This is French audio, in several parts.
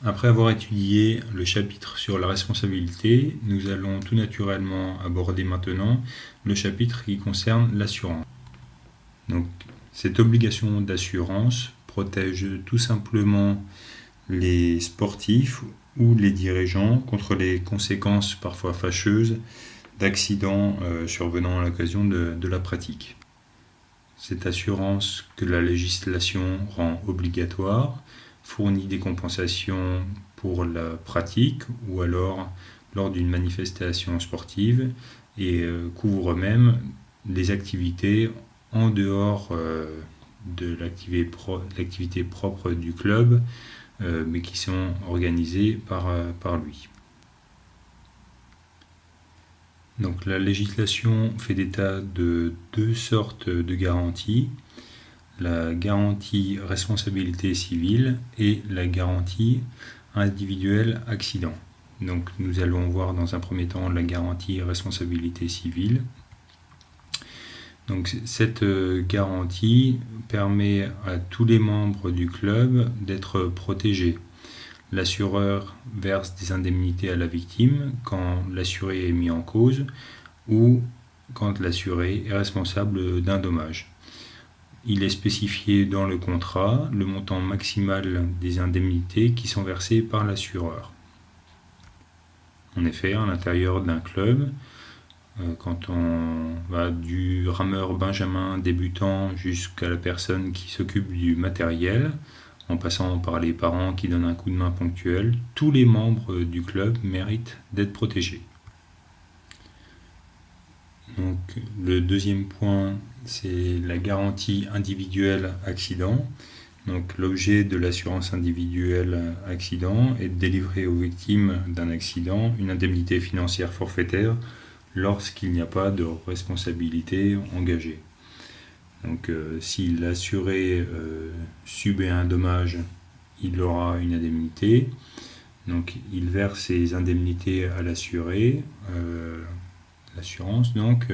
Après avoir étudié le chapitre sur la responsabilité, nous allons tout naturellement aborder maintenant le chapitre qui concerne l'assurance. Donc, cette obligation d'assurance protège tout simplement les sportifs ou les dirigeants contre les conséquences parfois fâcheuses d'accidents survenant à l'occasion de la pratique. Cette assurance que la législation rend obligatoire fournit des compensations pour la pratique ou alors lors d'une manifestation sportive et couvre même des activités en dehors de l'activité propre du club, mais qui sont organisées par lui. Donc la législation fait état de deux sortes de garanties, la garantie responsabilité civile et la garantie individuelle accident. Donc nous allons voir dans un premier temps la garantie responsabilité civile. Donc cette garantie permet à tous les membres du club d'être protégés. L'assureur verse des indemnités à la victime quand l'assuré est mis en cause ou quand l'assuré est responsable d'un dommage. Il est spécifié dans le contrat le montant maximal des indemnités qui sont versées par l'assureur. En effet, à l'intérieur d'un club, quand on va du rameur benjamin débutant jusqu'à la personne qui s'occupe du matériel, en passant par les parents qui donnent un coup de main ponctuel, tous les membres du club méritent d'être protégés. Donc, le deuxième point, c'est la garantie individuelle accident. Donc, l'objet de l'assurance individuelle accident est de délivrer aux victimes d'un accident une indemnité financière forfaitaire lorsqu'il n'y a pas de responsabilité engagée. Donc, si l'assuré subit un dommage, il aura une indemnité. Donc, il verse ses indemnités à l'assuré, l'assurance, donc,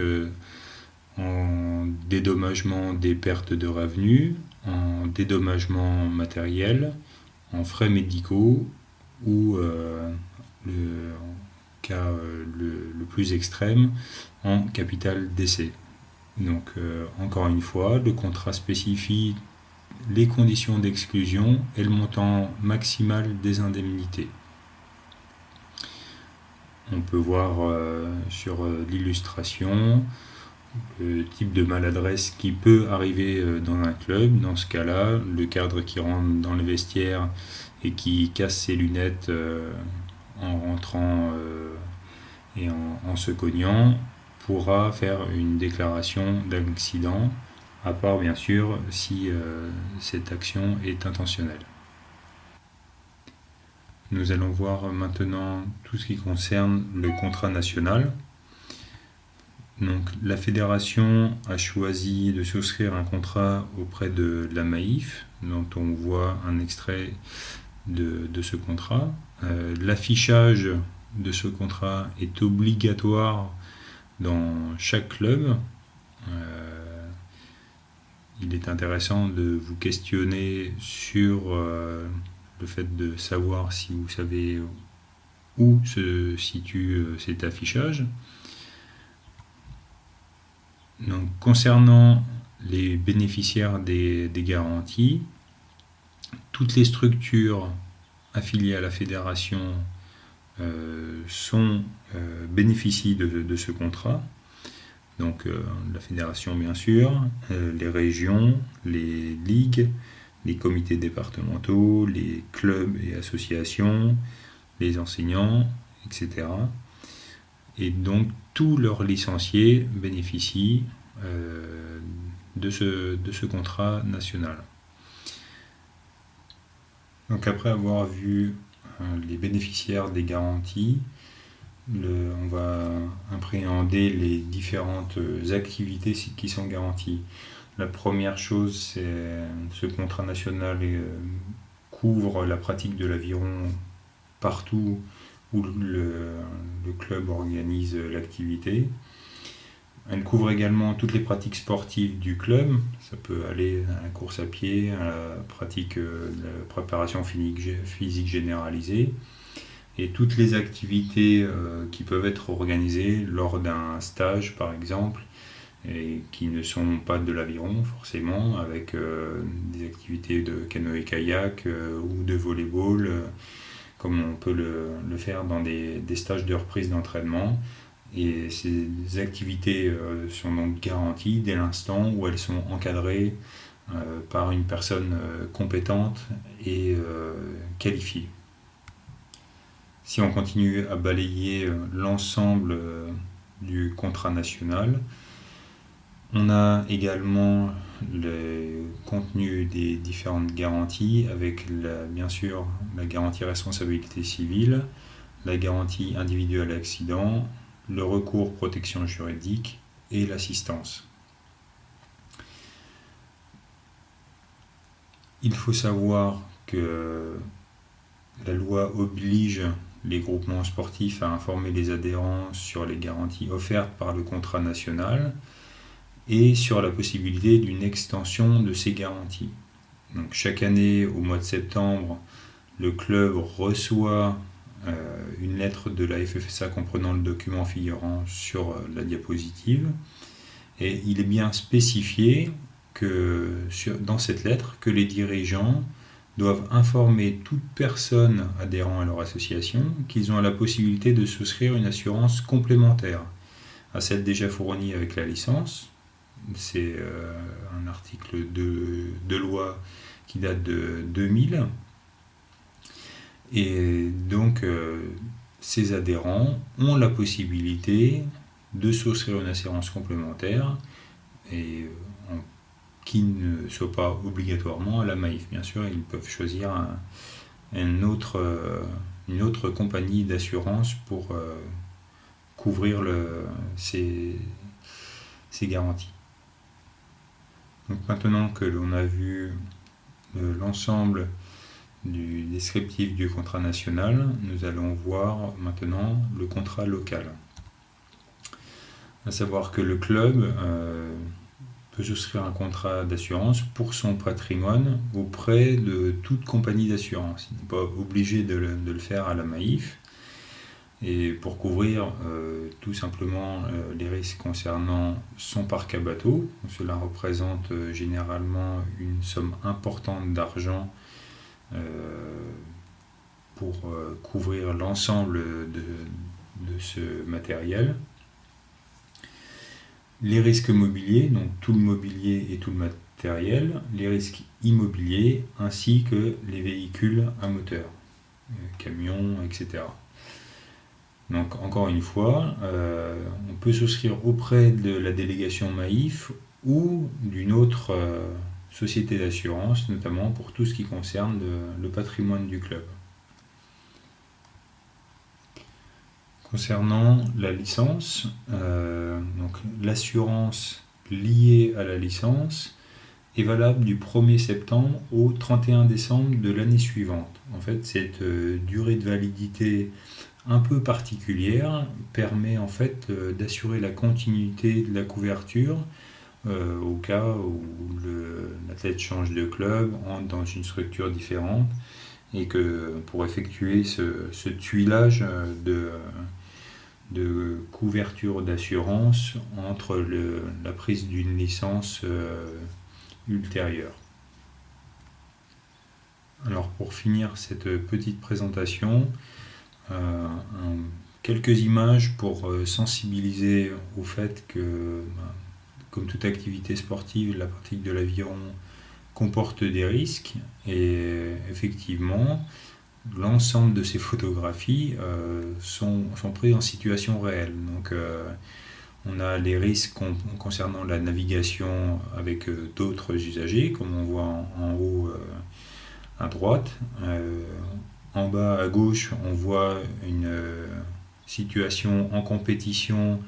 en dédommagement des pertes de revenus, en dédommagement matériel, en frais médicaux ou, le cas le plus extrême, en capital décès. Donc, encore une fois, le contrat spécifie les conditions d'exclusion et le montant maximal des indemnités. On peut voir sur l'illustration le type de maladresse qui peut arriver dans un club. Dans ce cas-là, le cadre qui rentre dans le vestiaire et qui casse ses lunettes en rentrant et en se cognant pourra faire une déclaration d'accident, à part bien sûr si cette action est intentionnelle. Nous allons voir maintenant tout ce qui concerne le contrat national. Donc, la fédération a choisi de souscrire un contrat auprès de la Maïf, dont on voit un extrait de ce contrat. L'affichage de ce contrat est obligatoire dans chaque club. Il est intéressant de vous questionner sur le fait de savoir si vous savez où se situe cet affichage. Donc, concernant les bénéficiaires des garanties, toutes les structures affiliées à la fédération bénéficient de ce contrat. Donc la fédération bien sûr, les régions, les ligues, les comités départementaux, les clubs et associations, les enseignants, etc. Et donc tous leurs licenciés bénéficient de ce contrat national. Donc après avoir vu les bénéficiaires des garanties, on va appréhender les différentes activités qui sont garanties. La première chose, c'est ce contrat national couvre la pratique de l'aviron partout où le club organise l'activité. Elle couvre également toutes les pratiques sportives du club. Ça peut aller à la course à pied, à la pratique de la préparation physique généralisée et toutes les activités qui peuvent être organisées lors d'un stage par exemple et qui ne sont pas de l'aviron forcément, avec des activités de canoë-kayak ou de volley-ball, comme on peut le faire dans des stages de reprise d'entraînement. Et ces activités sont donc garanties dès l'instant où elles sont encadrées par une personne compétente et qualifiée. Si on continue à balayer l'ensemble du contrat national, on a également le contenu des différentes garanties avec bien sûr la garantie responsabilité civile, la garantie individuelle accident, le recours protection juridique et l'assistance. Il faut savoir que la loi oblige les groupements sportifs à informer les adhérents sur les garanties offertes par le contrat national et sur la possibilité d'une extension de ces garanties. Donc, chaque année, au mois de septembre, le club reçoit une lettre de la FFSA comprenant le document figurant sur la diapositive, et il est bien spécifié dans cette lettre que les dirigeants doivent informer toute personne adhérant à leur association qu'ils ont la possibilité de souscrire une assurance complémentaire à celle déjà fournie avec la licence. C'est un article de loi qui date de 2000. Et donc, ces adhérents ont la possibilité de souscrire une assurance complémentaire et qui ne soit pas obligatoirement à la Maïf. Bien sûr, ils peuvent choisir une autre compagnie d'assurance pour couvrir ces garanties. Donc maintenant que l'on a vu l'ensemble du descriptif du contrat national, nous allons voir maintenant le contrat local. À savoir que le club peut souscrire un contrat d'assurance pour son patrimoine auprès de toute compagnie d'assurance. Il n'est pas obligé de le faire à la Maïf. Et pour couvrir tout simplement les risques concernant son parc à bateaux, cela représente généralement une somme importante d'argent pour couvrir l'ensemble de ce matériel. Les risques mobiliers, donc tout le mobilier et tout le matériel, les risques immobiliers ainsi que les véhicules à moteur, camions, etc. Donc encore une fois, on peut souscrire auprès de la délégation Maïf ou d'une autre société d'assurance, notamment pour tout ce qui concerne le patrimoine du club. Concernant la licence, donc l'assurance liée à la licence est valable du 1er septembre au 31 décembre de l'année suivante. En fait, cette durée de validité un peu particulière permet en fait d'assurer la continuité de la couverture au cas où l'athlète change de club, entre dans une structure différente, et que pour effectuer ce tuilage de couverture d'assurance entre la prise d'une licence ultérieure. Alors pour finir cette petite présentation, quelques images pour sensibiliser au fait que, comme toute activité sportive, la pratique de l'aviron comporte des risques, et effectivement l'ensemble de ces photographies sont prises en situation réelle. Donc on a les risques concernant la navigation avec d'autres usagers, comme on voit en haut à droite. En bas à gauche, on voit une situation en compétition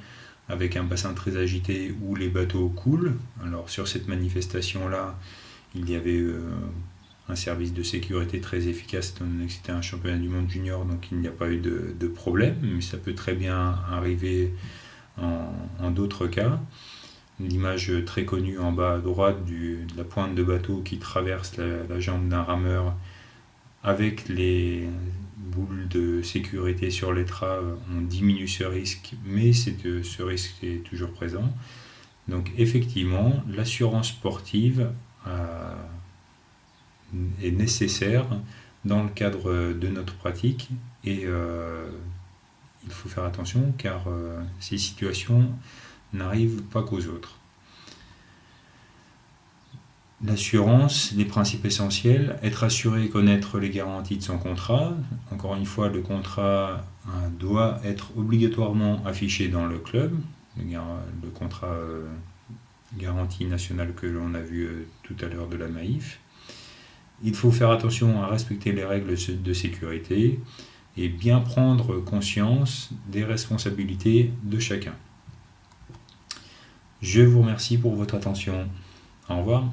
avec un bassin très agité où les bateaux coulent. Alors sur cette manifestation-là, il y avait un service de sécurité très efficace, étant donné que c'était un championnat du monde junior, donc il n'y a pas eu de problème, mais ça peut très bien arriver en d'autres cas. L'image très connue en bas à droite de la pointe de bateau qui traverse la jambe d'un rameur avec les boules de sécurité sur l'étrave, on diminue ce risque, mais ce risque est toujours présent. Donc effectivement, l'assurance sportive est nécessaire dans le cadre de notre pratique et il faut faire attention car ces situations n'arrivent pas qu'aux autres. L'assurance, les principes essentiels, être assuré et connaître les garanties de son contrat. Encore une fois, le contrat doit être obligatoirement affiché dans le club, le contrat garantie nationale que l'on a vu tout à l'heure de la Maïf. Il faut faire attention à respecter les règles de sécurité et bien prendre conscience des responsabilités de chacun. Je vous remercie pour votre attention. Au revoir.